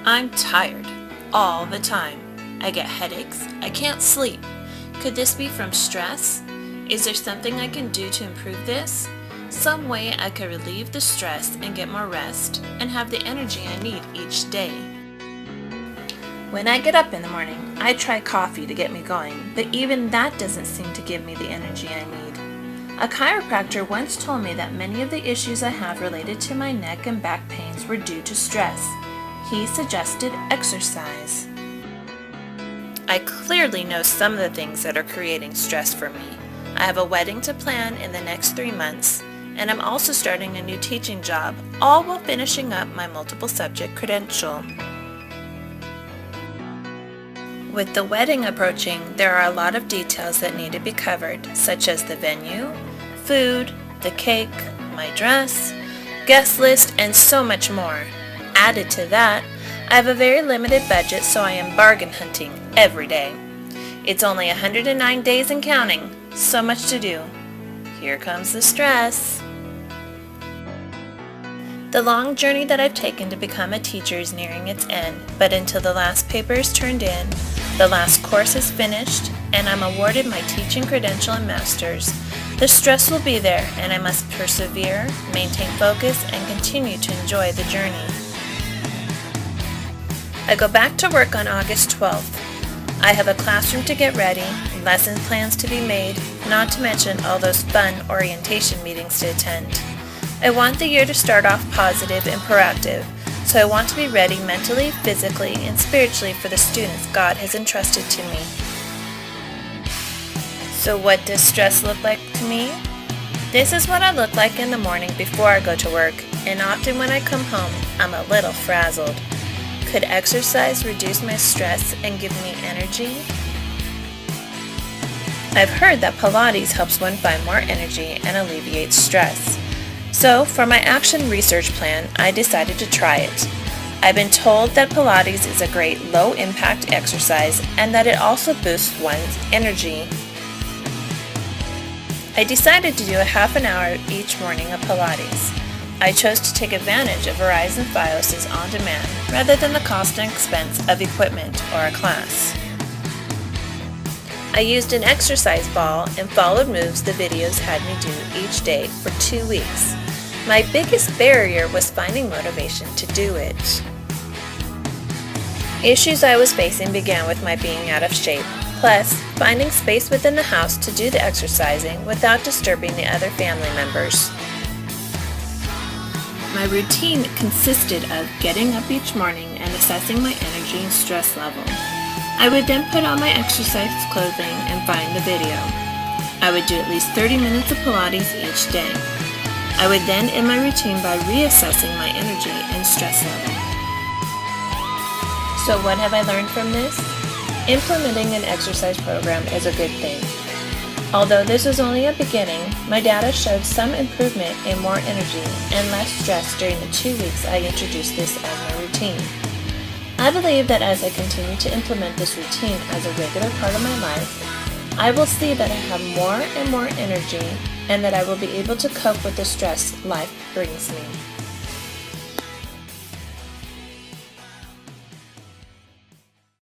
I'm tired all the time. I get headaches. I can't sleep. Could this be from stress? Is there something I can do to improve this? Some way I could relieve the stress and get more rest and have the energy I need each day. When I get up in the morning, I try coffee to get me going, but even that doesn't seem to give me the energy I need. A chiropractor once told me that many of the issues I have related to my neck and back pains were due to stress. He suggested exercise. I clearly know some of the things that are creating stress for me. I have a wedding to plan in the next 3 months, and I'm also starting a new teaching job, all while finishing up my multiple subject credential. With the wedding approaching, there are a lot of details that need to be covered, such as the venue, food, the cake, my dress, guest list, and so much more. Added to that, I have a very limited budget, so I am bargain hunting every day. It's only 109 days and counting, so much to do. Here comes the stress. The long journey that I've taken to become a teacher is nearing its end, but until the last paper is turned in, the last course is finished, and I'm awarded my teaching credential and master's, the stress will be there, and I must persevere, maintain focus, and continue to enjoy the journey. I go back to work on August 12th. I have a classroom to get ready, lesson plans to be made, not to mention all those fun orientation meetings to attend. I want the year to start off positive and proactive, so I want to be ready mentally, physically, and spiritually for the students God has entrusted to me. So what does stress look like to me? This is what I look like in the morning before I go to work, and often when I come home, I'm a little frazzled. Could exercise reduce my stress and give me energy? I've heard that Pilates helps one find more energy and alleviates stress. So, for my action research plan, I decided to try it. I've been told that Pilates is a great low-impact exercise and that it also boosts one's energy. I decided to do a half an hour each morning of Pilates. I chose to take advantage of Verizon Fios' on-demand rather than the cost and expense of equipment or a class. I used an exercise ball and followed moves the videos had me do each day for 2 weeks. My biggest barrier was finding motivation to do it. Issues I was facing began with my being out of shape, plus finding space within the house to do the exercising without disturbing the other family members. My routine consisted of getting up each morning and assessing my energy and stress level. I would then put on my exercise clothing and find the video. I would do at least 30 minutes of Pilates each day. I would then end my routine by reassessing my energy and stress level. So what have I learned from this? Implementing an exercise program is a good thing. Although this was only a beginning, my data showed some improvement in more energy and less stress during the 2 weeks I introduced this as my routine. I believe that as I continue to implement this routine as a regular part of my life, I will see that I have more and more energy and that I will be able to cope with the stress life brings me.